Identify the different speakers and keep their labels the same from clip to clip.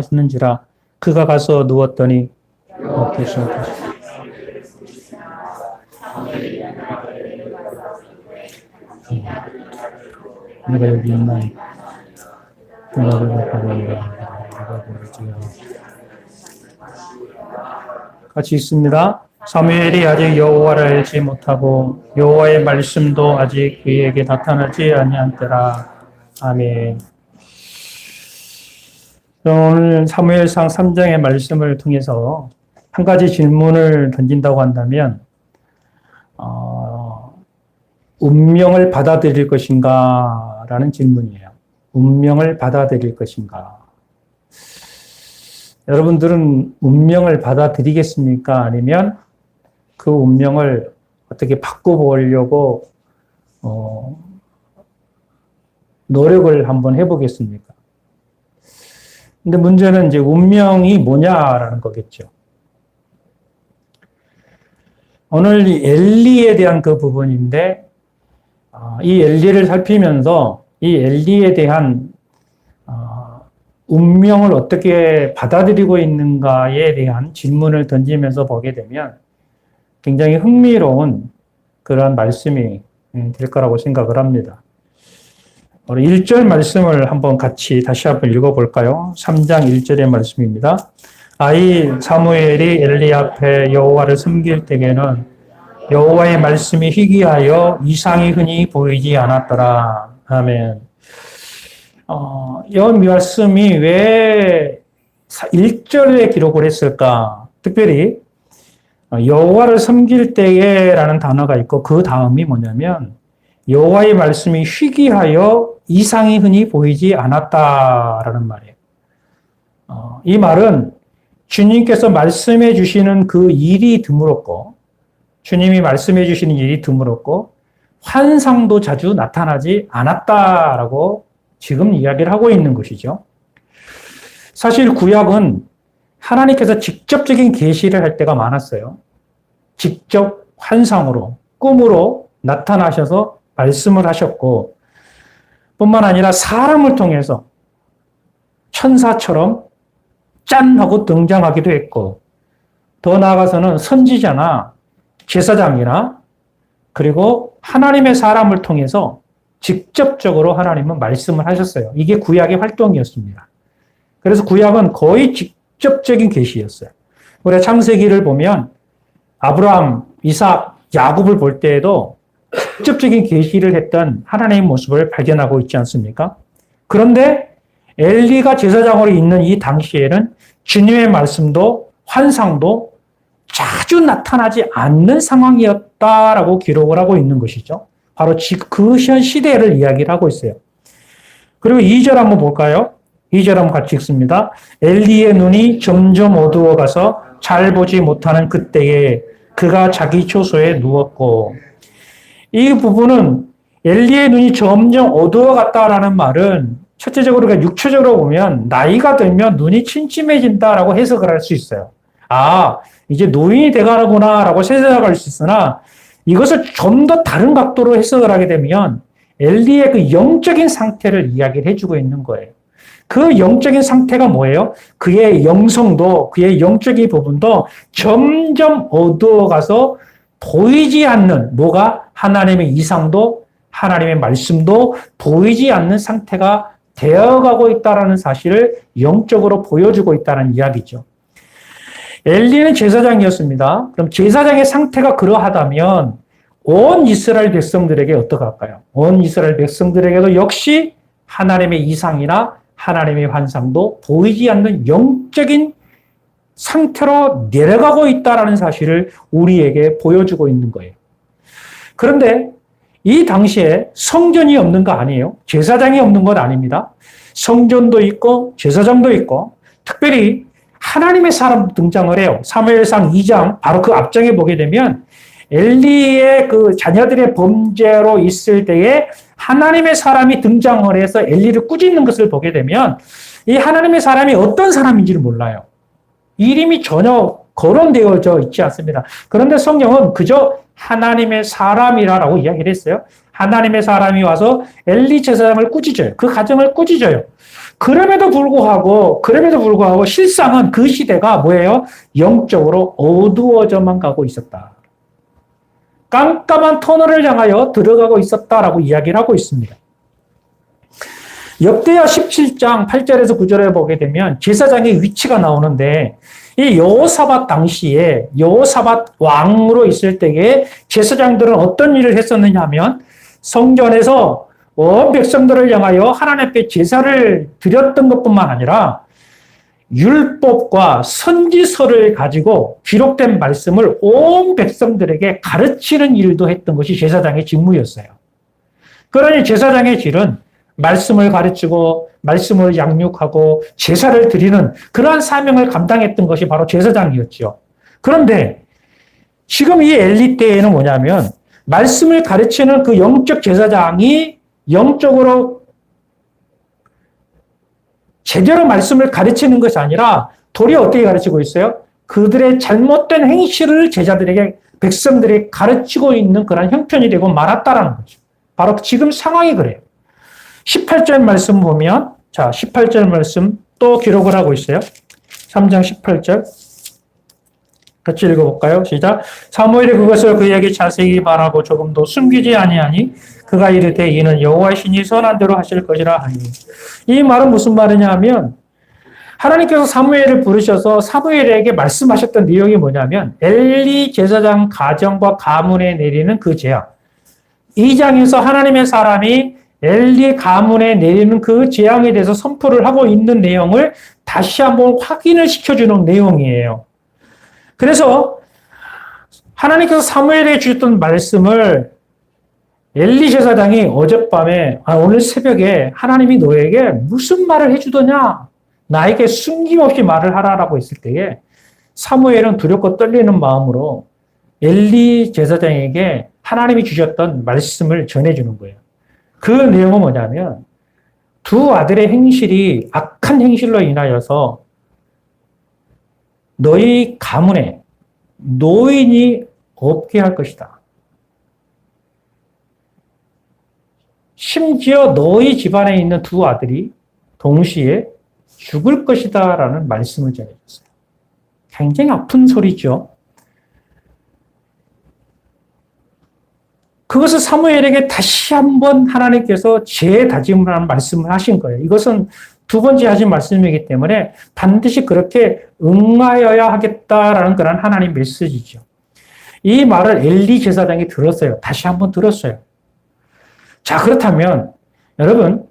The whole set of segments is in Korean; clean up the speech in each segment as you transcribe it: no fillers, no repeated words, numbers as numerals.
Speaker 1: 했는지라 그가 가서 누웠더니 어깨서 내가 여기 있나? 같이 있습니다. 사무엘이 아직 여호와를 알지 못하고 여호와의 말씀도 아직 그에게 나타나지 아니한 때라. 아멘. 오늘 사무엘상 3장의 말씀을 통해서 한 가지 질문을 던진다고 한다면 운명을 받아들일 것인가? 라는 질문이에요. 운명을 받아들일 것인가? 여러분들은 운명을 받아들이겠습니까? 아니면 그 운명을 어떻게 바꿔보려고 노력을 한번 해보겠습니까? 근데 문제는 이제 운명이 뭐냐라는 거겠죠. 오늘 이 엘리에 대한 그 부분인데, 이 엘리를 살피면서 이 엘리에 대한 운명을 어떻게 받아들이고 있는가에 대한 질문을 던지면서 보게 되면 굉장히 흥미로운 그런 말씀이 될 거라고 생각을 합니다. 우리 1절 말씀을 한번 같이 다시 한번 읽어볼까요? 3장 1절의 말씀입니다. 아이 사무엘이 엘리 앞에 여호와를 섬길 때에는 여호와의 말씀이 희귀하여 이상이 흔히 보이지 않았더라. 아멘. 이 말씀이 왜 1절에 기록을 했을까? 특별히 여호와를 섬길 때에라는 단어가 있고 그 다음이 뭐냐면 여호와의 말씀이 희귀하여 이상이 흔히 보이지 않았다라는 말이에요. 이 말은 주님께서 말씀해 주시는 그 일이 드물었고 주님이 말씀해 주시는 일이 드물었고 환상도 자주 나타나지 않았다라고 지금 이야기를 하고 있는 것이죠. 사실 구약은 하나님께서 직접적인 계시를 할 때가 많았어요. 직접 환상으로, 꿈으로 나타나셔서 말씀을 하셨고 뿐만 아니라 사람을 통해서 천사처럼 짠 하고 등장하기도 했고 더 나아가서는 선지자나 제사장이나 그리고 하나님의 사람을 통해서 직접적으로 하나님은 말씀을 하셨어요. 이게 구약의 활동이었습니다. 그래서 구약은 거의 직접적인 계시였어요. 우리가 창세기를 보면 아브라함, 이삭, 야곱을 볼 때에도 직접적인 계시를 했던 하나님의 모습을 발견하고 있지 않습니까? 그런데 엘리가 제사장으로 있는 이 당시에는 주님의 말씀도 환상도 자주 나타나지 않는 상황이었다라고 기록을 하고 있는 것이죠. 바로 그 시대를 이야기를 하고 있어요. 그리고 2절 한번 볼까요? 2절 한번 같이 읽습니다. 엘리의 눈이 점점 어두워가서 잘 보지 못하는 그때에 그가 자기 초소에 누웠고 이 부분은 엘리의 눈이 점점 어두워갔다라는 말은 첫째적으로 그러니까 육체적으로 보면 나이가 들면 눈이 침침해진다라고 해석을 할 수 있어요. 이제 노인이 돼가는구나라고 생각할 수 있으나 이것을 좀 더 다른 각도로 해석을 하게 되면 엘리의 그 영적인 상태를 이야기를 해주고 있는 거예요. 그 영적인 상태가 뭐예요? 그의 영성도 그의 영적인 부분도 점점 어두워가서 보이지 않는 뭐가 하나님의 이상도 하나님의 말씀도 보이지 않는 상태가 되어가고 있다는 사실을 영적으로 보여주고 있다는 이야기죠. 엘리는 제사장이었습니다. 그럼 제사장의 상태가 그러하다면 온 이스라엘 백성들에게 어떡할까요? 온 이스라엘 백성들에게도 역시 하나님의 이상이나 하나님의 환상도 보이지 않는 영적인 상태로 내려가고 있다는 사실을 우리에게 보여주고 있는 거예요. 그런데 이 당시에 성전이 없는 거 아니에요. 제사장이 없는 건 아닙니다. 성전도 있고 제사장도 있고 특별히 하나님의 사람 등장을 해요. 사무엘상 2장 바로 그 앞장에 보게 되면 엘리의 그 자녀들의 범죄로 있을 때에 하나님의 사람이 등장을 해서 엘리를 꾸짖는 것을 보게 되면 이 하나님의 사람이 어떤 사람인지를 몰라요. 이름이 전혀 거론되어져 있지 않습니다. 그런데 성경은 그저 하나님의 사람이라고 이야기를 했어요. 하나님의 사람이 와서 엘리 제사장을 꾸짖어요. 그 가정을 꾸짖어요. 그럼에도 불구하고 실상은 그 시대가 뭐예요? 영적으로 어두워져만 가고 있었다. 깜깜한 터널을 향하여 들어가고 있었다라고 이야기를 하고 있습니다. 역대하 17장 8절에서 9절에 보게 되면 제사장의 위치가 나오는데 이 여호사밧 당시에 여호사밧 왕으로 있을 때에 제사장들은 어떤 일을 했었느냐 하면 성전에서 온 백성들을 향하여 하나님 앞에 제사를 드렸던 것뿐만 아니라 율법과 선지서를 가지고 기록된 말씀을 온 백성들에게 가르치는 일도 했던 것이 제사장의 직무였어요. 그러니 제사장의 질은 말씀을 가르치고 말씀을 양육하고 제사를 드리는 그러한 사명을 감당했던 것이 바로 제사장이었죠. 그런데 지금 이 엘리 때에는 뭐냐면 말씀을 가르치는 그 영적 제사장이 영적으로 제대로 말씀을 가르치는 것이 아니라 도리어 어떻게 가르치고 있어요? 그들의 잘못된 행실을 제자들에게 백성들이 가르치고 있는 그런 형편이 되고 말았다라는 거죠. 바로 지금 상황이 그래요. 18절 말씀 보면, 자, 18절 말씀 또 기록을 하고 있어요. 3장 18절. 같이 읽어볼까요? 시작. 사무엘이 그것을 그에게 자세히 말하고 조금도 숨기지 아니하니 그가 이르되 이는 여호와의 신이 선한 대로 하실 것이라 하니. 이 말은 무슨 말이냐 하면 하나님께서 사무엘을 부르셔서 사무엘에게 말씀하셨던 내용이 뭐냐면 엘리 제사장 가정과 가문에 내리는 그 재앙. 이 장에서 하나님의 사람이 엘리 가문에 내리는 그 재앙에 대해서 선포를 하고 있는 내용을 다시 한번 확인을 시켜주는 내용이에요. 그래서 하나님께서 사무엘에게 주셨던 말씀을 엘리 제사장이 어젯밤에, 오늘 새벽에 하나님이 너에게 무슨 말을 해주더냐? 나에게 숨김없이 말을 하라라고 했을 때에 사무엘은 두렵고 떨리는 마음으로 엘리 제사장에게 하나님이 주셨던 말씀을 전해주는 거예요. 그 내용은 뭐냐면 두 아들의 행실이 악한 행실로 인하여서 너희 가문에 노인이 없게 할 것이다. 심지어 너희 집안에 있는 두 아들이 동시에 죽을 것이다 라는 말씀을 전해줬어요. 굉장히 아픈 소리죠. 그것을 사무엘에게 다시 한번 하나님께서 재다짐을 하는 말씀을 하신 거예요. 이것은 두 번째 하신 말씀이기 때문에 반드시 그렇게 응하여야 하겠다라는 그런 하나님 메시지죠. 이 말을 엘리 제사장이 들었어요. 다시 한번 들었어요. 자, 그렇다면 여러분,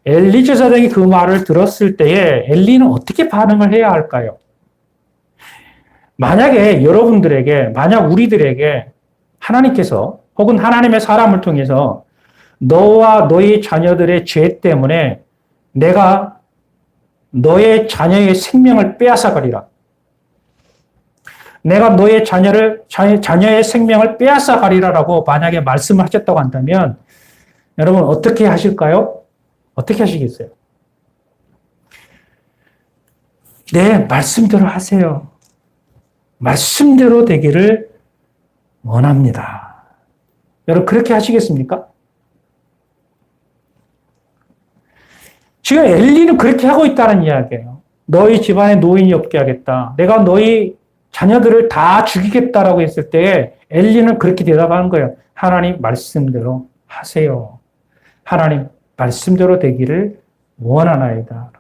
Speaker 1: 엘리 제사장이 그 말을 들었을 때에 엘리는 어떻게 반응을 해야 할까요? 만약에 여러분들에게, 만약 우리들에게 하나님께서 혹은 하나님의 사람을 통해서 너와 너희 자녀들의 죄 때문에 내가 너의 자녀의 생명을 빼앗아가리라. 내가 너의 자녀의 생명을 빼앗아가리라라고 만약에 말씀을 하셨다고 한다면 여러분 어떻게 하실까요? 어떻게 하시겠어요? 네, 말씀대로 하세요. 말씀대로 되기를 원합니다. 여러분 그렇게 하시겠습니까? 지금 엘리는 그렇게 하고 있다는 이야기예요. 너희 집안에 노인이 없게 하겠다. 내가 너희 자녀들을 다 죽이겠다라고 했을 때 엘리는 그렇게 대답하는 거예요. 하나님 말씀대로 하세요. 하나님 말씀대로 되기를 원하나이다.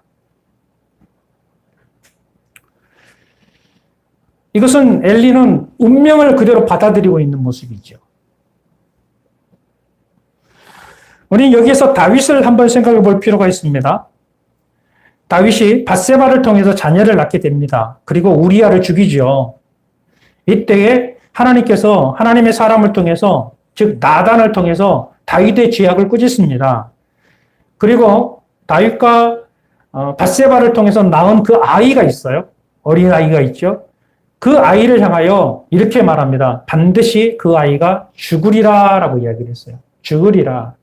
Speaker 1: 이것은 엘리는 운명을 그대로 받아들이고 있는 모습이죠. 우리는 여기에서 다윗을 한번 생각해 볼 필요가 있습니다. 다윗이 밧세바를 통해서 자녀를 낳게 됩니다. 그리고 우리아를 죽이죠. 이때에 하나님께서 하나님의 사람을 통해서 즉 나단을 통해서 다윗의 죄악을 꾸짖습니다. 그리고 다윗과 밧세바를 통해서 낳은 그 아이가 있어요. 어린 아이가 있죠. 그 아이를 향하여 이렇게 말합니다. 반드시 그 아이가 죽으리라라고 이야기를 했어요. 죽으리라.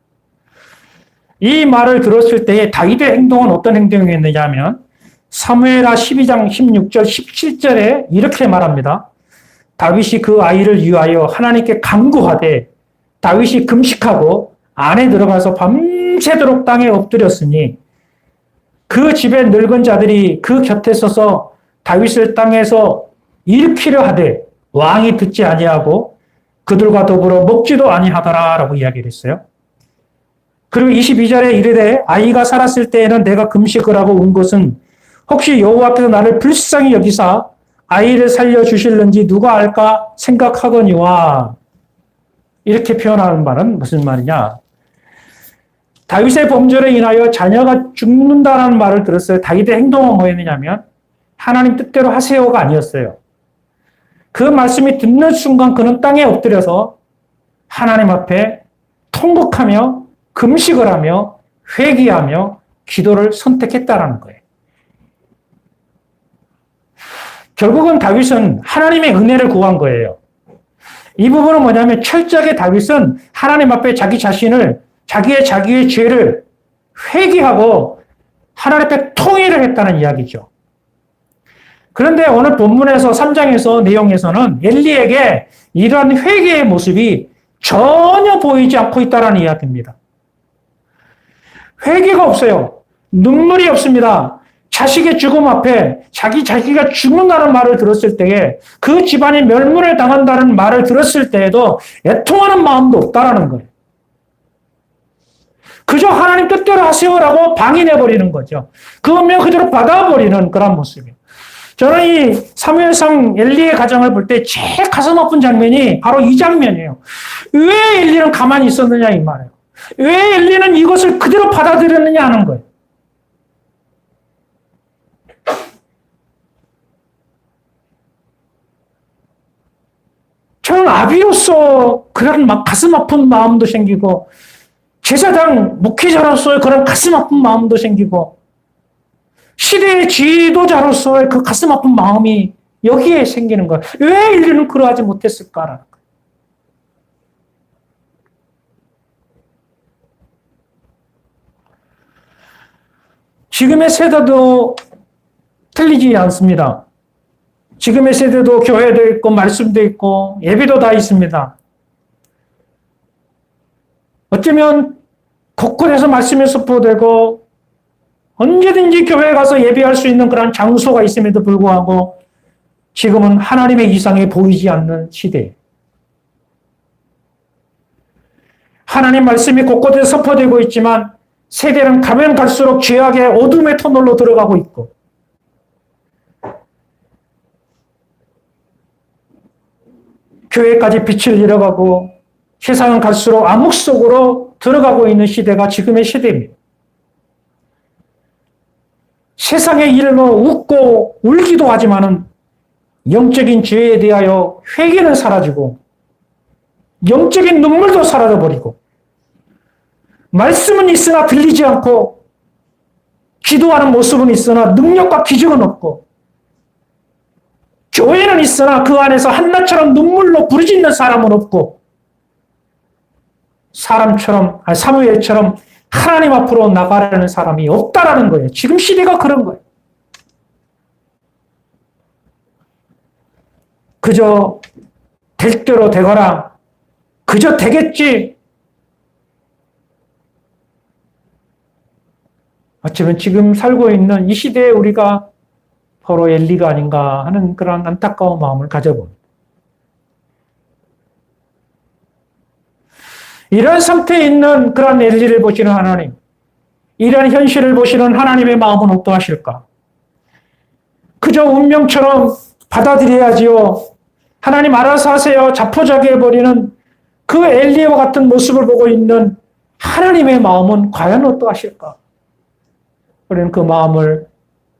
Speaker 1: 이 말을 들었을 때에 다윗의 행동은 어떤 행동이었느냐 하면 사무엘하 12장 16절 17절에 이렇게 말합니다. 다윗이 그 아이를 위하여 하나님께 간구하되 다윗이 금식하고 안에 들어가서 밤새도록 땅에 엎드렸으니 그 집의 늙은 자들이 그 곁에 서서 다윗을 땅에서 일으키려 하되 왕이 듣지 아니하고 그들과 더불어 먹지도 아니하더라라고 이야기를 했어요. 그리고 22절에 이르되 아이가 살았을 때에는 내가 금식을 하고 온 것은 혹시 여호와께서 나를 불쌍히 여기사 아이를 살려주실는지 누가 알까 생각하거니와. 이렇게 표현하는 말은 무슨 말이냐. 다윗의 범죄로 인하여 자녀가 죽는다는 말을 들었어요. 다윗의 행동은 뭐였냐면 하나님 뜻대로 하세요가 아니었어요. 그 말씀이 듣는 순간 그는 땅에 엎드려서 하나님 앞에 통곡하며 금식을 하며 회개하며 기도를 선택했다라는 거예요. 결국은 다윗은 하나님의 은혜를 구한 거예요. 이 부분은 뭐냐면 철저하게 다윗은 하나님 앞에 자기 자신을 자기의 죄를 회개하고 하나님 앞에 통일을 했다는 이야기죠. 그런데 오늘 본문에서 3장에서 내용에서는 엘리에게 이러한 회개의 모습이 전혀 보이지 않고 있다는 이야기입니다. 회개가 없어요. 눈물이 없습니다. 자식의 죽음 앞에 자기가 죽는다는 말을 들었을 때에 그 집안이 멸문을 당한다는 말을 들었을 때에도 애통하는 마음도 없다라는 거예요. 그저 하나님 뜻대로 하세요라고 방인해버리는 거죠. 그 운명 그대로 받아버리는 그런 모습이에요. 저는 이 사무엘상 엘리의 가정을 볼 때 제일 가슴 아픈 장면이 바로 이 장면이에요. 왜 엘리는 가만히 있었느냐 이 말이에요. 왜 엘리는 이것을 그대로 받아들였느냐 하는 거예요. 저는 아비로서 그런 막 가슴 아픈 마음도 생기고 제사장 목회자로서의 그런 가슴 아픈 마음도 생기고 시대의 지도자로서의 그 가슴 아픈 마음이 여기에 생기는 거예요. 왜 인류는 그러하지 못했을까라는 거예요. 지금의 세대도 틀리지 않습니다. 지금의 세대도 교회도 있고 말씀도 있고 예배도 다 있습니다. 어쩌면 곳곳에서 말씀이 선포되고 언제든지 교회에 가서 예배할 수 있는 그런 장소가 있음에도 불구하고 지금은 하나님의 이상이 보이지 않는 시대예요. 하나님 말씀이 곳곳에 선포되고 있지만 세대는 가면 갈수록 죄악의 어둠의 터널로 들어가고 있고 교회까지 빛을 잃어가고 세상은 갈수록 암흑 속으로 들어가고 있는 시대가 지금의 시대입니다. 세상의 일로 웃고 울기도 하지만은 영적인 죄에 대하여 회개는 사라지고 영적인 눈물도 사라져버리고 말씀은 있으나 들리지 않고 기도하는 모습은 있으나 능력과 기적은 없고 교회는 있으나 그 안에서 한나처럼 눈물로 부르짖는 사람은 없고 사무엘처럼 하나님 앞으로 나가려는 사람이 없다라는 거예요. 지금 시대가 그런 거예요. 그저 될 대로 되거라. 그저 되겠지. 어쩌면 지금 살고 있는 이 시대에 우리가 바로 엘리가 아닌가 하는 그런 안타까운 마음을 가져봅니다. 이런 상태에 있는 그런 엘리를 보시는 하나님, 이런 현실을 보시는 하나님의 마음은 어떠하실까? 그저 운명처럼 받아들여야지요. 하나님 알아서 하세요. 자포자기해버리는 그 엘리와 같은 모습을 보고 있는 하나님의 마음은 과연 어떠하실까? 우리는 그 마음을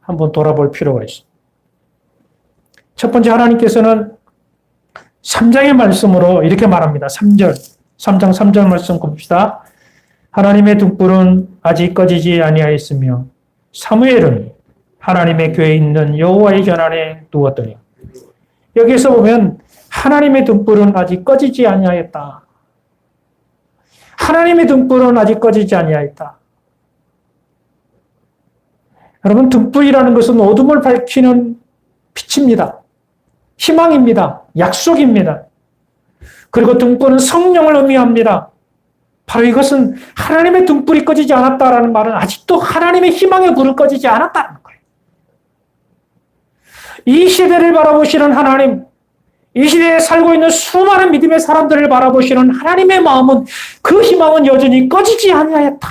Speaker 1: 한번 돌아볼 필요가 있습니다. 첫 번째 하나님께서는 3장의 말씀으로 이렇게 말합니다. 3장 3절 말씀 봅시다. 하나님의 등불은 아직 꺼지지 아니하였으며 사무엘은 하나님의 궤에 있는 여호와의 견안에 두었더니. 여기서 보면 하나님의 등불은 아직 꺼지지 아니하였다. 하나님의 등불은 아직 꺼지지 아니하였다. 여러분, 등불이라는 것은 어둠을 밝히는 빛입니다. 희망입니다. 약속입니다. 그리고 등불은 성령을 의미합니다. 바로 이것은 하나님의 등불이 꺼지지 않았다라는 말은 아직도 하나님의 희망의 불은 꺼지지 않았다는 거예요. 이 시대를 바라보시는 하나님, 이 시대에 살고 있는 수많은 믿음의 사람들을 바라보시는 하나님의 마음은, 그 희망은 여전히 꺼지지 아니하였다.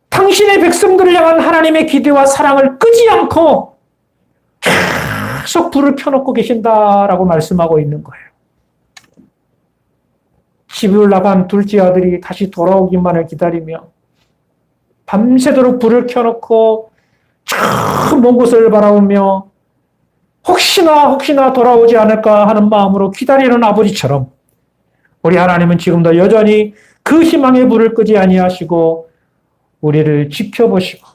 Speaker 1: 당신의 백성들을 향한 하나님의 기대와 사랑을 끄지 않고 계속 불을 켜놓고 계신다라고 말씀하고 있는 거예요. 집을 나간 둘째 아들이 다시 돌아오기만을 기다리며 밤새도록 불을 켜놓고 저 먼 곳을 바라보며 혹시나 돌아오지 않을까 하는 마음으로 기다리는 아버지처럼 우리 하나님은 지금도 여전히 그 희망의 불을 끄지 아니하시고 우리를 지켜보시고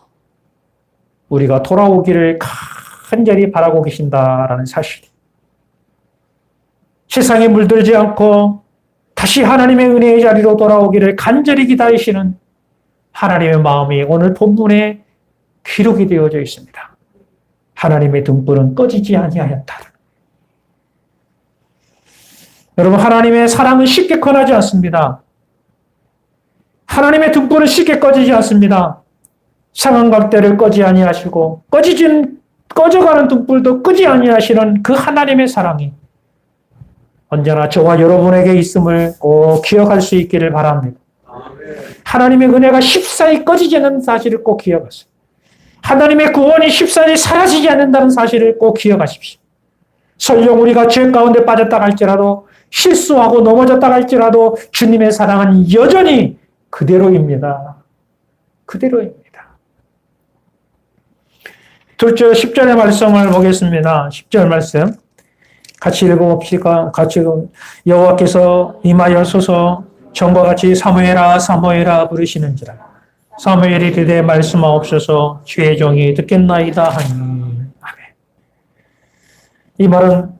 Speaker 1: 우리가 돌아오기를 간절히 바라고 계신다라는 사실. 세상에 물들지 않고 다시 하나님의 은혜의 자리로 돌아오기를 간절히 기다리시는 하나님의 마음이 오늘 본문에 기록이 되어져 있습니다. 하나님의 등불은 꺼지지 아니하였다. 여러분, 하나님의 사랑은 쉽게 꺼나지 않습니다. 하나님의 등불은 쉽게 꺼지지 않습니다. 상한각대를 꺼지 아니하시고 꺼져가는 등불도 끄지 아니하시는 그 하나님의 사랑이 언제나 저와 여러분에게 있음을 꼭 기억할 수 있기를 바랍니다. 하나님의 은혜가 쉽사리 꺼지지 않는 사실을 꼭 기억하세요. 하나님의 구원이 쉽사리 사라지지 않는다는 사실을 꼭 기억하십시오. 설령 우리가 죄 가운데 빠졌다 할지라도, 실수하고 넘어졌다 할지라도 주님의 사랑은 여전히 그대로입니다. 그대로입니다. 둘째 10절의 말씀을 보겠습니다. 10절 말씀 같이 읽어봅시다. 같이 여호와께서 임하여소서 전과 같이 사무엘아 사무엘아 부르시는지라. 사무엘이 그대 말씀하옵소서 주의 종이 듣겠나이다 하니. 아멘. 이 말은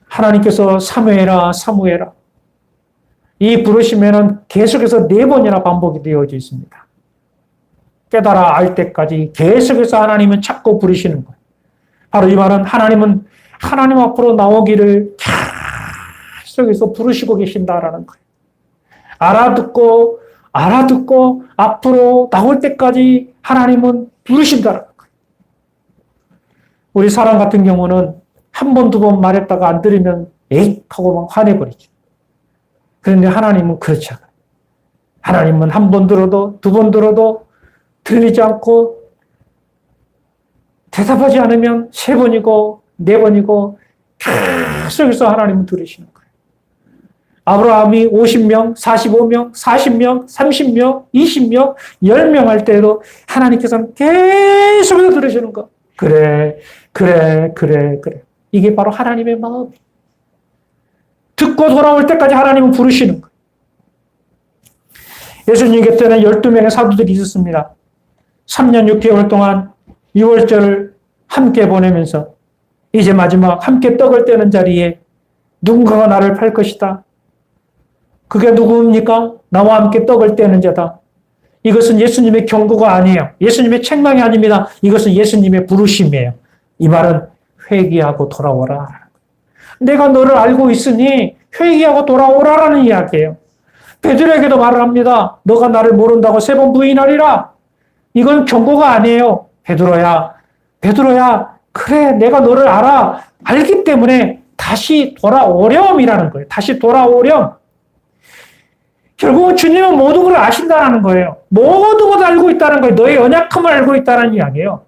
Speaker 1: 하나님께서 사무엘아 사무엘아 이 부르시면은 계속해서 4번이나 반복이 되어져 있습니다. 깨달아 알 때까지 계속해서 하나님은 찾고 부르시는 거예요. 바로 이 말은 하나님은 하나님 앞으로 나오기를 계속해서 부르시고 계신다라는 거예요. 알아듣고 앞으로 나올 때까지 하나님은 부르신다라는 거예요. 우리 사람 같은 경우는 한 번, 2번 말했다가 안 들으면 에잇 하고 막 화내버리죠. 그런데 하나님은 그렇지 않아요. 하나님은 한 번 들어도 2번 들어도 들리지 않고 대답하지 않으면 3번이고 4번이고 계속해서 하나님은 들으시는 거예요. 아브라함이 50명, 45명, 40명, 30명, 20명, 10명 할 때도 하나님께서는 계속해서 들으시는 거. 그래. 이게 바로 하나님의 마음이에요. 듣고 돌아올 때까지 하나님은 부르시는 거예요. 예수님 곁에는 12명의 사도들이 있었습니다. 3년 6개월 동안 6월절을 함께 보내면서 이제 마지막 함께 떡을 떼는 자리에 누군가가 나를 팔 것이다. 그게 누구입니까? 나와 함께 떡을 떼는 자다. 이것은 예수님의 경고가 아니에요. 예수님의 책망이 아닙니다. 이것은 예수님의 부르심이에요. 이 말은 회개하고 돌아오라. 내가 너를 알고 있으니 회개하고 돌아오라라는 이야기예요. 베드로에게도 말을 합니다. 너가 나를 모른다고 3번 부인하리라. 이건 경고가 아니에요. 베드로야, 그래, 내가 너를 알아. 알기 때문에 다시 돌아오렴이라는 거예요. 다시 돌아오렴. 결국은 주님은 모든 걸 아신다는 거예요. 모든 걸 알고 있다는 거예요. 너의 연약함을 알고 있다는 이야기예요.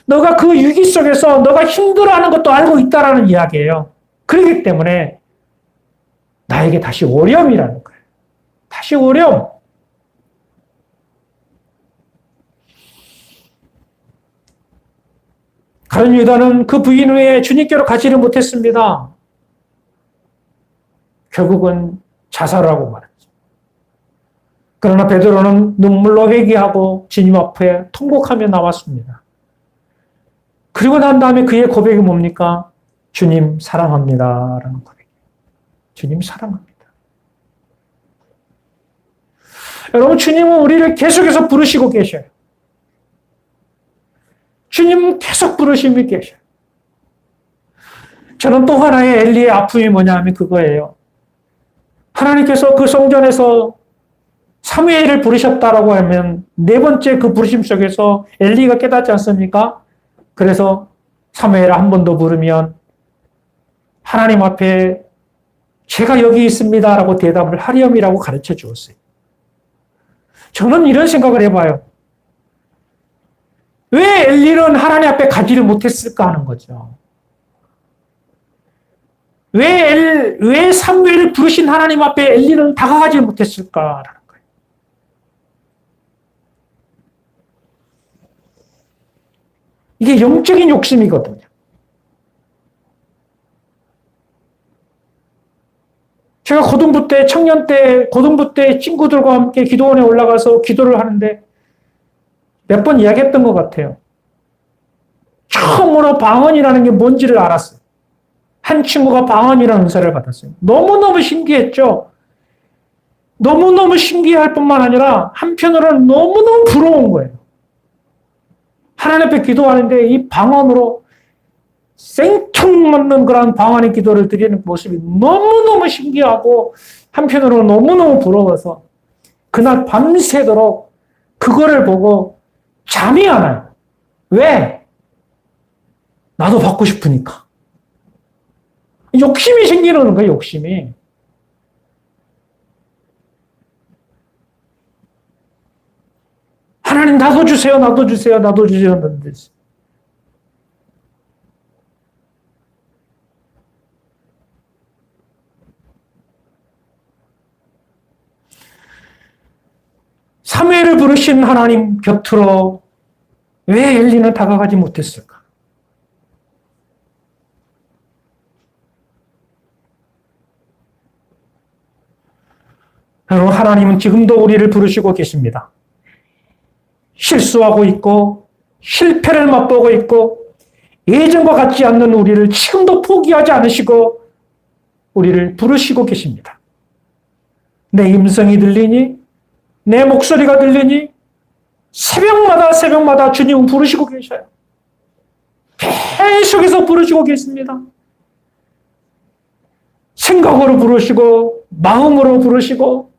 Speaker 1: 너가 그 위기 속에서 너가 힘들어하는 것도 알고 있다는 이야기예요. 그렇기 때문에 나에게 다시 오렴이라는 거예요. 다시 오렴. 가룟 유다는 그 부인 후에 주님께로 가지를 못했습니다. 결국은 자살하고 말았죠. 그러나 베드로는 눈물로 회개하고 주님 앞에 통곡하며 나왔습니다. 그리고 난 다음에 그의 고백이 뭡니까? 주님 사랑합니다 라는 고백이에요. 주님 사랑합니다. 여러분, 주님은 우리를 계속해서 부르시고 계셔요. 주님은 계속 부르심이 계셔요. 저는 또 하나의 엘리의 아픔이 뭐냐 하면 그거예요. 하나님께서 그 성전에서 사무엘을 부르셨다라고 하면 네 번째 그 부르심 속에서 엘리가 깨닫지 않습니까? 그래서 사무엘을 한 번 더 부르면 하나님 앞에 제가 여기 있습니다라고 대답을 하렴이라고 가르쳐 주었어요. 저는 이런 생각을 해봐요. 왜 엘리는 하나님 앞에 가지를 못했을까 하는 거죠. 왜 사무엘을 부르신 하나님 앞에 엘리는 다가가지 못했을까라는 거예요. 이게 영적인 욕심이거든요. 제가 고등부 때, 청년 때, 고등부 때 친구들과 함께 기도원에 올라가서 기도를 하는데 몇 번 이야기했던 것 같아요. 처음으로 방언이라는 게 뭔지를 알았어요. 한 친구가 방언이라는 은사를 받았어요. 너무너무 신기했죠. 너무너무 신기할 뿐만 아니라 한편으로는 너무너무 부러운 거예요. 하나님 앞에 기도하는데 이 방언으로 생통맞는 그런 방언의 기도를 드리는 모습이 너무너무 신기하고 한편으로는 너무너무 부러워서 그날 밤새도록 그거를 보고 잠이 안 와요. 왜? 나도 받고 싶으니까. 욕심이 생기는 거예요, 욕심이. 하나님 나도 주세요, 나도 주세요, 나도 주세요. 나도 주세요. 사무엘을 부르신 하나님 곁으로 왜 엘리는 다가가지 못했을까? 여러분, 하나님은 지금도 우리를 부르시고 계십니다. 실수하고 있고 실패를 맛보고 있고 예전과 같지 않는 우리를 지금도 포기하지 않으시고 우리를 부르시고 계십니다. 내 음성이 들리니? 내 목소리가 들리니? 새벽마다 주님은 부르시고 계셔요. 계속해서 부르시고 계십니다. 생각으로 부르시고 마음으로 부르시고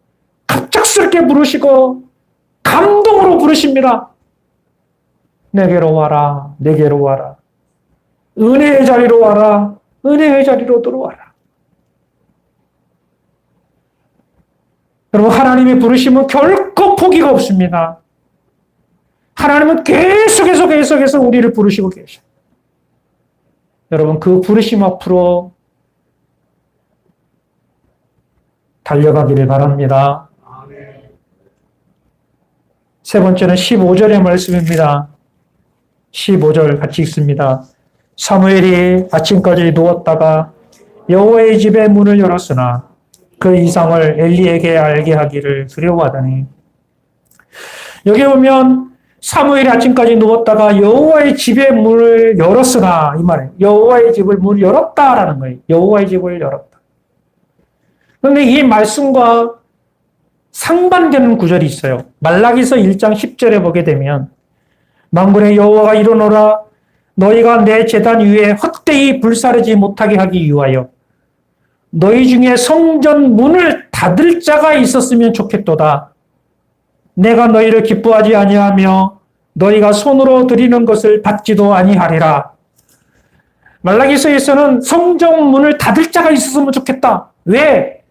Speaker 1: 갑작스럽게 부르시고 감동으로 부르십니다. 내게로 와라, 내게로 와라. 은혜의 자리로 와라, 은혜의 자리로 들어와라. 여러분, 하나님의 부르심은 결코 포기가 없습니다. 하나님은 계속해서 우리를 부르시고 계셔요. 여러분, 그 부르심 앞으로 달려가기를 바랍니다. 세 번째는 15절의 말씀입니다. 15절 같이 읽습니다. 사무엘이 아침까지 누웠다가 여호와의 집의 문을 열었으나 그 이상을 엘리에게 알게 하기를 두려워하더니. 여기 보면 사무엘이 아침까지 누웠다가 여호와의 집의 문을 열었으나, 이 말이에요. 여호와의 집을 문을 열었다라는 거예요. 여호와의 집을 열었다. 그런데 이 말씀과 상반되는 구절이 있어요. 말라기서 1장 10절에 보게 되면 만군의 여호와가 이르노라 너희가 내 제단 위에 헛되이 불사르지 못하게 하기 위하여 너희 중에 성전 문을 닫을 자가 있었으면 좋겠도다. 내가 너희를 기뻐하지 아니하며 너희가 손으로 드리는 것을 받지도 아니하리라. 말라기서에서는 성전 문을 닫을 자가 있었으면 좋겠다. 왜?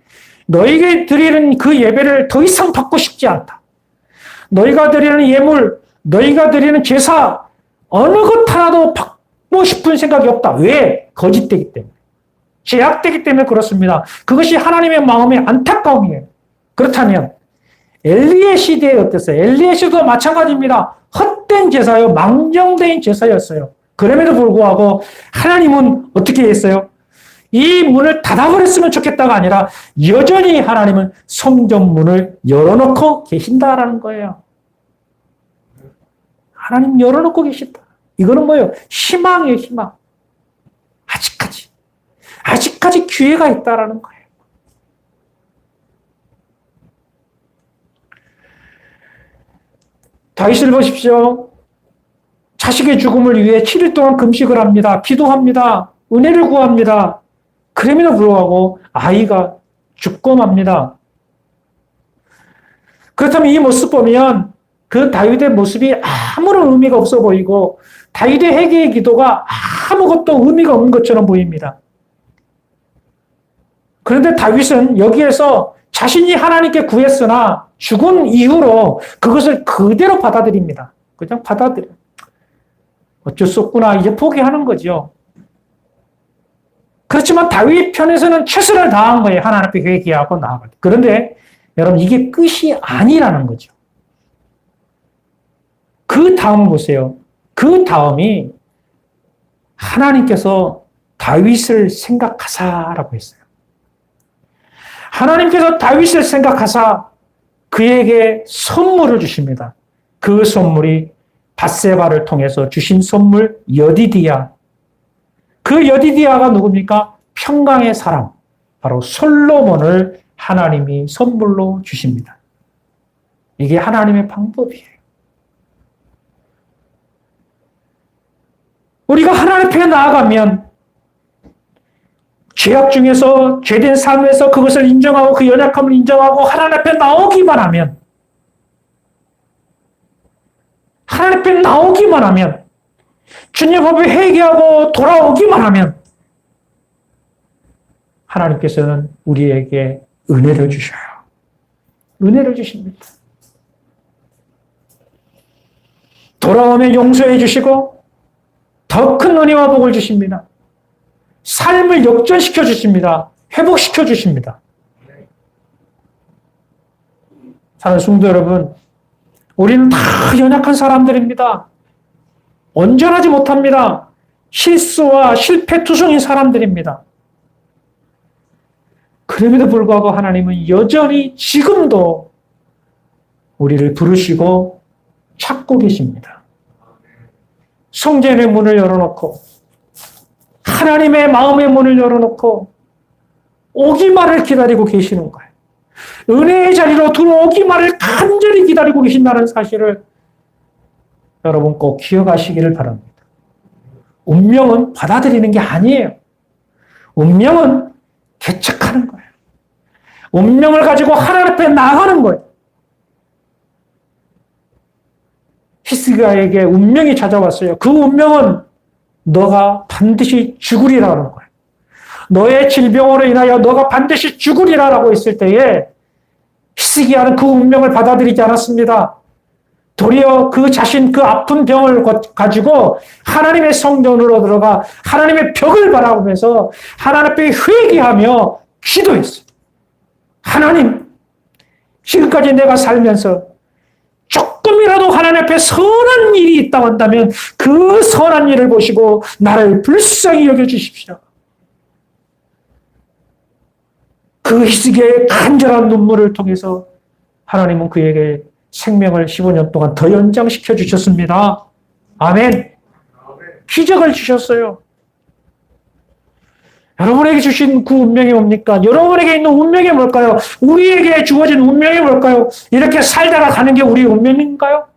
Speaker 1: 너희에게 드리는 그 예배를 더 이상 받고 싶지 않다. 너희가 드리는 예물, 너희가 드리는 제사, 어느 것 하나도 받고 싶은 생각이 없다. 왜? 거짓되기 때문에. 제약되기 때문에 그렇습니다. 그것이 하나님의 마음의 안타까움이에요. 그렇다면 엘리의 시대에 어땠어요? 엘리의 시대도 마찬가지입니다. 헛된 제사요, 망정된 제사였어요. 그럼에도 불구하고 하나님은 어떻게 했어요? 이 문을 닫아버렸으면 좋겠다가 아니라 여전히 하나님은 성전 문을 열어놓고 계신다라는 거예요. 하나님 열어놓고 계신다. 이거는 뭐예요? 희망이에요, 희망. 아직까지 기회가 있다라는 거예요. 다윗을 보십시오. 자식의 죽음을 위해 7일 동안 금식을 합니다. 기도합니다. 은혜를 구합니다. 그럼에도 불구하고 아이가 죽고 맙니다. 그렇다면 이 모습 보면 그 다윗의 모습이 아무런 의미가 없어 보이고 다윗의 회개의 기도가 아무것도 의미가 없는 것처럼 보입니다. 그런데 다윗은 여기에서 자신이 하나님께 구했으나 죽은 이후로 그것을 그대로 받아들입니다. 그냥 받아들여요. 어쩔 수 없구나 이제 포기하는 거죠. 그렇지만 다윗 편에서는 최선을 다한 거예요. 하나님 앞에 회개하고 나아갈 때. 그런데 여러분 이게 끝이 아니라는 거죠. 그 다음 보세요. 그 다음이 하나님께서 다윗을 생각하사라고 했어요. 하나님께서 다윗을 생각하사 그에게 선물을 주십니다. 그 선물이 밧세바를 통해서 주신 선물 여디디야. 그 여디디야가 누굽니까? 평강의 사람, 바로 솔로몬을 하나님이 선물로 주십니다. 이게 하나님의 방법이에요. 우리가 하나님 앞에 나아가면 죄악 중에서 죄된 삶에서 그것을 인정하고 그 연약함을 인정하고 하나님 앞에 나오기만 하면 하나님 앞에 나오기만 하면 주님 앞에 회개하고 돌아오기만 하면 하나님께서는 우리에게 은혜를 주셔요. 은혜를 주십니다. 돌아오면 용서해 주시고 더 큰 은혜와 복을 주십니다. 삶을 역전시켜 주십니다. 회복시켜 주십니다. 사랑하는 성도 여러분, 우리는 다 연약한 사람들입니다. 온전하지 못합니다. 실수와 실패 투성인 사람들입니다. 그럼에도 불구하고 하나님은 여전히 지금도 우리를 부르시고 찾고 계십니다. 성전의 문을 열어놓고 하나님의 마음의 문을 열어놓고 오기만을 기다리고 계시는 거예요. 은혜의 자리로 들어오기만을 간절히 기다리고 계신다는 사실을 여러분 꼭 기억하시기를 바랍니다. 운명은 받아들이는 게 아니에요. 운명은 개척하는 거예요. 운명을 가지고 하나님 앞에 나가는 거예요. 히스기야에게 운명이 찾아왔어요. 그 운명은 너가 반드시 죽으리라는 거예요. 너의 질병으로 인하여 너가 반드시 죽으리라라고 했을 때에 히스기야는 그 운명을 받아들이지 않았습니다. 도리어 그 자신 그 아픈 병을 가지고 하나님의 성전으로 들어가 하나님의 벽을 바라보면서 하나님 앞에 회개하며 기도했어요. 하나님, 지금까지 내가 살면서 조금이라도 하나님 앞에 선한 일이 있다고 한다면 그 선한 일을 보시고 나를 불쌍히 여겨주십시오. 그 히스기야의 간절한 눈물을 통해서 하나님은 그에게 생명을 15년 동안 더 연장시켜 주셨습니다. 아멘. 기적을 주셨어요. 여러분에게 주신 그 운명이 뭡니까? 여러분에게 있는 운명이 뭘까요? 우리에게 주어진 운명이 뭘까요? 이렇게 살다가 가는 게 우리의 운명인가요?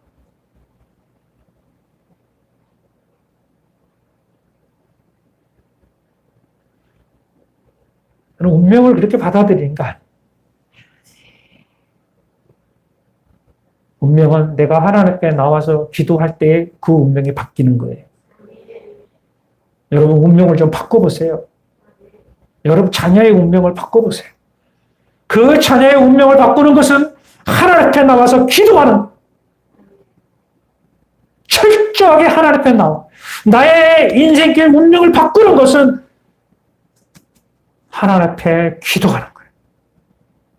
Speaker 1: 운명을 그렇게 받아들이는 거 아니에요. 운명은 내가 하나님께 나와서 기도할 때 그 운명이 바뀌는 거예요. 여러분 운명을 좀 바꿔보세요. 여러분 자녀의 운명을 바꿔보세요. 그 자녀의 운명을 바꾸는 것은 하나님 앞에 나와서 기도하는, 철저하게 하나님 앞에 나와. 나의 인생길 운명을 바꾸는 것은 하나님 앞에 기도하는 거예요.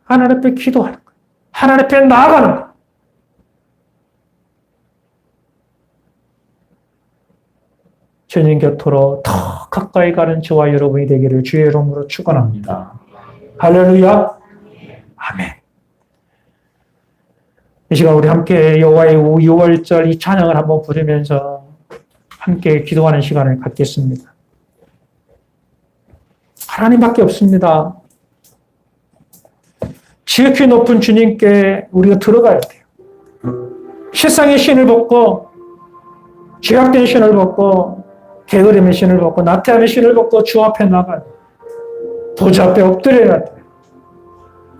Speaker 1: 하나님 앞에 기도하는 거예요. 하나님 앞에 나아가는 거예요. 주님 곁으로 더 가까이 가는 저와 여러분이 되기를 주의 이름으로 축원합니다. 할렐루야. 아멘. 이 시간 우리 함께 여호와의 6월절 이 찬양을 한번 부르면서 함께 기도하는 시간을 갖겠습니다. 하나님밖에 없습니다. 지극히 높은 주님께 우리가 들어가야 돼요. 세상의 신을 벗고 죄악된 신을 벗고 게으름의 신을 벗고 나태함의 신을 벗고 주 앞에 나가요. 보좌 앞에 엎드려야 돼요.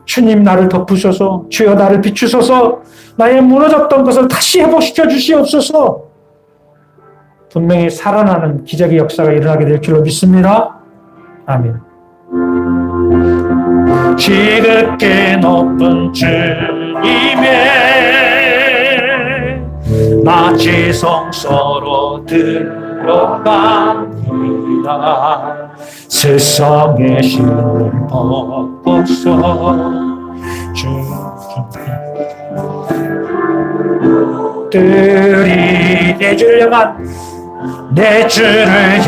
Speaker 1: 주님 나를 덮으소서, 주여 나를 비추소서, 나의 무너졌던 것을 다시 회복시켜 주시옵소서. 분명히 살아나는 기적의 역사가 일어나게 될 줄로 믿습니다. 아멘. 지극히 높은 주님의 마치 성소로 들어갑니다. 세상의 신을 벗고서 주들이 내 주를 향한 내 주를 향한